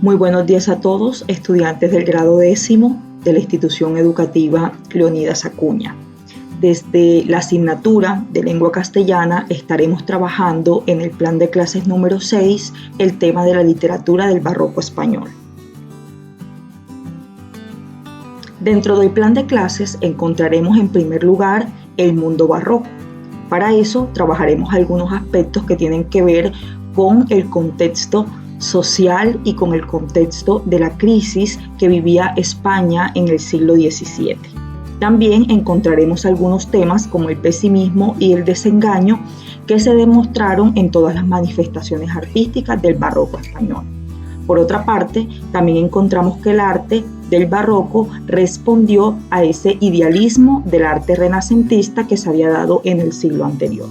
Muy buenos días a todos, estudiantes del grado 10º de la institución educativa Leonidas Acuña. Desde la asignatura de lengua castellana estaremos trabajando en el plan de clases número 6 el tema de la literatura del barroco español. Dentro del plan de clases encontraremos en primer lugar el mundo barroco. Para eso trabajaremos algunos aspectos que tienen que ver con el contexto social y con el contexto de la crisis que vivía España en el siglo XVII. También encontraremos algunos temas como el pesimismo y el desengaño que se demostraron en todas las manifestaciones artísticas del barroco español. Por otra parte, también encontramos que el arte del barroco respondió a ese idealismo del arte renacentista que se había dado en el siglo anterior.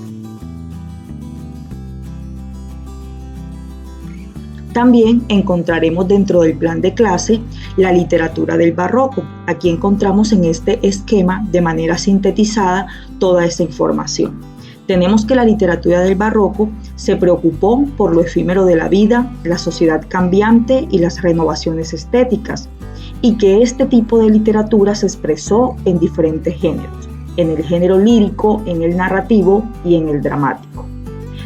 También encontraremos dentro del plan de clase la literatura del barroco. Aquí encontramos en este esquema de manera sintetizada toda esa información. Tenemos que la literatura del barroco se preocupó por lo efímero de la vida, la sociedad cambiante y las renovaciones estéticas, y que este tipo de literatura se expresó en diferentes géneros, en el género lírico, en el narrativo y en el dramático.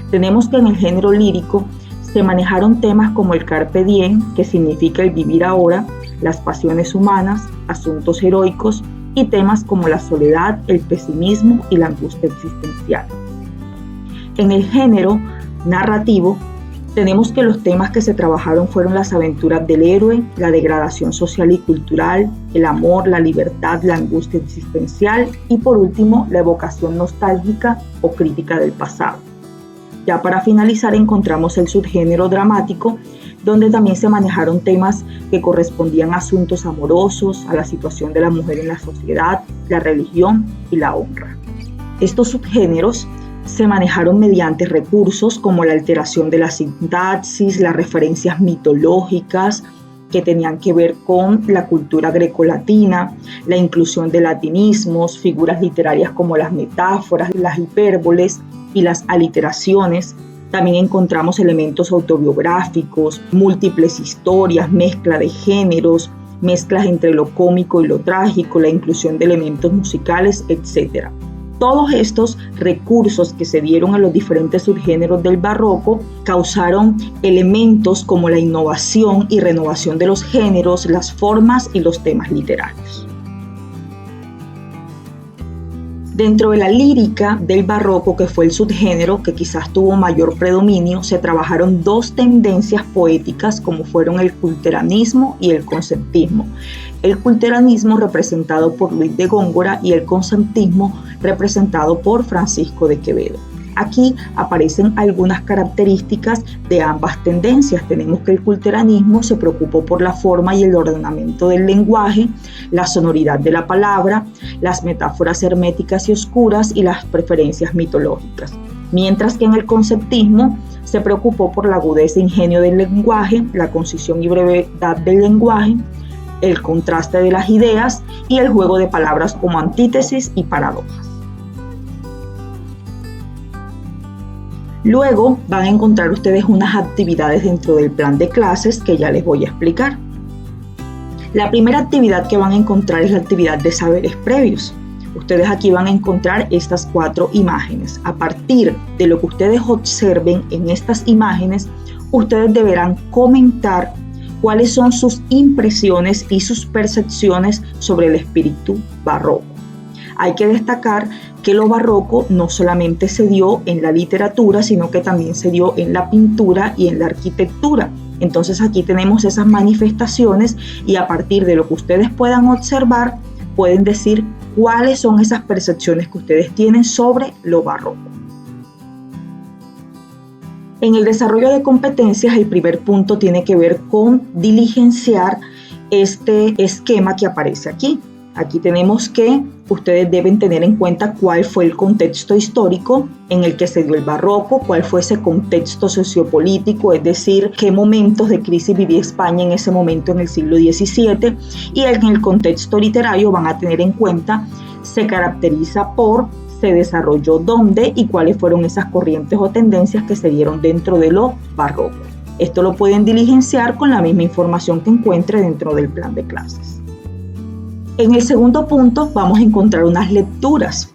Tenemos que en el género lírico se manejaron temas como el carpe diem, que significa el vivir ahora, las pasiones humanas, asuntos heroicos y temas como la soledad, el pesimismo y la angustia existencial. En el género narrativo tenemos que los temas que se trabajaron fueron las aventuras del héroe, la degradación social y cultural, el amor, la libertad, la angustia existencial y por último la evocación nostálgica o crítica del pasado. Ya para finalizar encontramos el subgénero dramático, donde también se manejaron temas que correspondían a asuntos amorosos, a la situación de la mujer en la sociedad, la religión y la honra. Estos subgéneros se manejaron mediante recursos como la alteración de la sintaxis, las referencias mitológicas que tenían que ver con la cultura grecolatina, la inclusión de latinismos, figuras literarias como las metáforas, las hipérboles y las aliteraciones. También encontramos elementos autobiográficos, múltiples historias, mezcla de géneros, mezclas entre lo cómico y lo trágico, la inclusión de elementos musicales, etc. Todos estos recursos que se dieron a los diferentes subgéneros del barroco causaron elementos como la innovación y renovación de los géneros, las formas y los temas literarios. Dentro de la lírica del barroco, que fue el subgénero que quizás tuvo mayor predominio, se trabajaron dos tendencias poéticas como fueron el culteranismo y el conceptismo. El culteranismo representado por Luis de Góngora y el conceptismo representado por Francisco de Quevedo. Aquí aparecen algunas características de ambas tendencias. Tenemos que el culteranismo se preocupó por la forma y el ordenamiento del lenguaje, la sonoridad de la palabra, las metáforas herméticas y oscuras y las preferencias mitológicas. Mientras que en el conceptismo se preocupó por la agudeza e ingenio del lenguaje, la concisión y brevedad del lenguaje, el contraste de las ideas y el juego de palabras como antítesis y paradojas. Luego van a encontrar ustedes unas actividades dentro del plan de clases que ya les voy a explicar. La primera actividad que van a encontrar es la actividad de saberes previos. Ustedes aquí van a encontrar estas 4 imágenes. A partir de lo que ustedes observen en estas imágenes, ustedes deberán comentar cuáles son sus impresiones y sus percepciones sobre el espíritu barroco. Hay que destacar que lo barroco no solamente se dio en la literatura, sino que también se dio en la pintura y en la arquitectura. Entonces aquí tenemos esas manifestaciones y a partir de lo que ustedes puedan observar, pueden decir cuáles son esas percepciones que ustedes tienen sobre lo barroco. En el desarrollo de competencias, el primer punto tiene que ver con diligenciar este esquema que aparece aquí. Aquí tenemos que ustedes deben tener en cuenta cuál fue el contexto histórico en el que se dio el barroco, cuál fue ese contexto sociopolítico, es decir, qué momentos de crisis vivía España en ese momento en el siglo XVII, y en el contexto literario van a tener en cuenta, se caracteriza por, se desarrolló dónde y cuáles fueron esas corrientes o tendencias que se dieron dentro de lo barroco. Esto lo pueden diligenciar con la misma información que encuentre dentro del plan de clases. En el segundo punto vamos a encontrar unas lecturas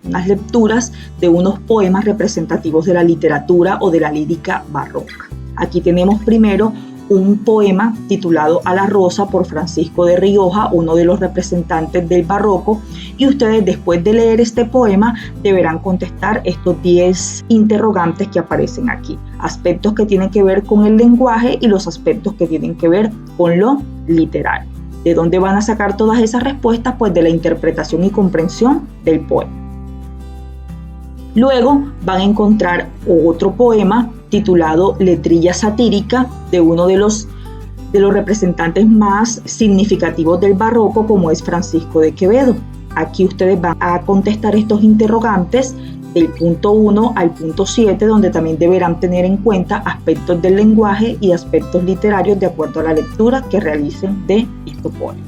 de unos poemas representativos de la literatura o de la lírica barroca. Aquí tenemos primero un poema titulado A la Rosa por Francisco de Rioja, uno de los representantes del barroco, y ustedes después de leer este poema deberán contestar estos 10 interrogantes que aparecen aquí, aspectos que tienen que ver con el lenguaje y los aspectos que tienen que ver con lo literario. ¿De dónde van a sacar todas esas respuestas? Pues de la interpretación y comprensión del poema. Luego van a encontrar otro poema titulado Letrilla satírica de uno de los representantes más significativos del barroco, como es Francisco de Quevedo. Aquí ustedes van a contestar estos interrogantes del punto 1 al punto 7, donde también deberán tener en cuenta aspectos del lenguaje y aspectos literarios de acuerdo a la lectura que realicen de estos poemas.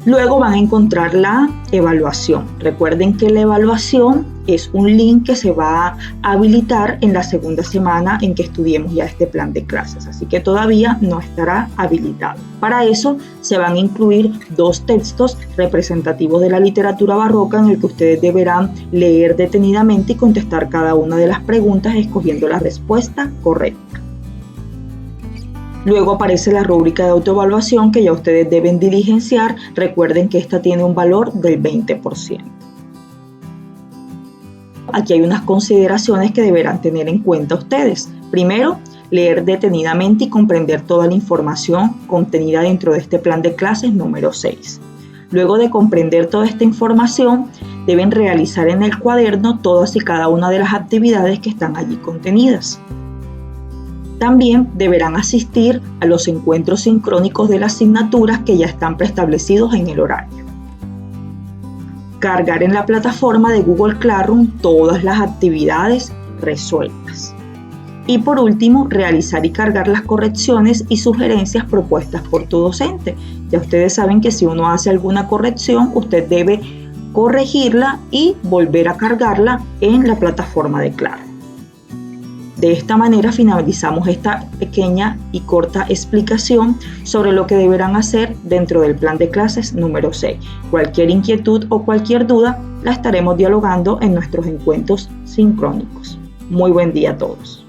Luego van a encontrar la evaluación. Recuerden que la evaluación es un link que se va a habilitar en la segunda semana en que estudiemos ya este plan de clases, así que todavía no estará habilitado. Para eso se van a incluir 2 textos representativos de la literatura barroca en el que ustedes deberán leer detenidamente y contestar cada una de las preguntas escogiendo la respuesta correcta. Luego aparece la rúbrica de autoevaluación que ya ustedes deben diligenciar. Recuerden que esta tiene un valor del 20%. Aquí hay unas consideraciones que deberán tener en cuenta ustedes. Primero, leer detenidamente y comprender toda la información contenida dentro de este plan de clases número 6. Luego de comprender toda esta información, deben realizar en el cuaderno todas y cada una de las actividades que están allí contenidas. También deberán asistir a los encuentros sincrónicos de las asignaturas que ya están preestablecidos en el horario. Cargar en la plataforma de Google Classroom todas las actividades resueltas. Y por último, realizar y cargar las correcciones y sugerencias propuestas por tu docente. Ya ustedes saben que si uno hace alguna corrección, usted debe corregirla y volver a cargarla en la plataforma de Classroom. De esta manera finalizamos esta pequeña y corta explicación sobre lo que deberán hacer dentro del plan de clases número 6. Cualquier inquietud o cualquier duda la estaremos dialogando en nuestros encuentros sincrónicos. Muy buen día a todos.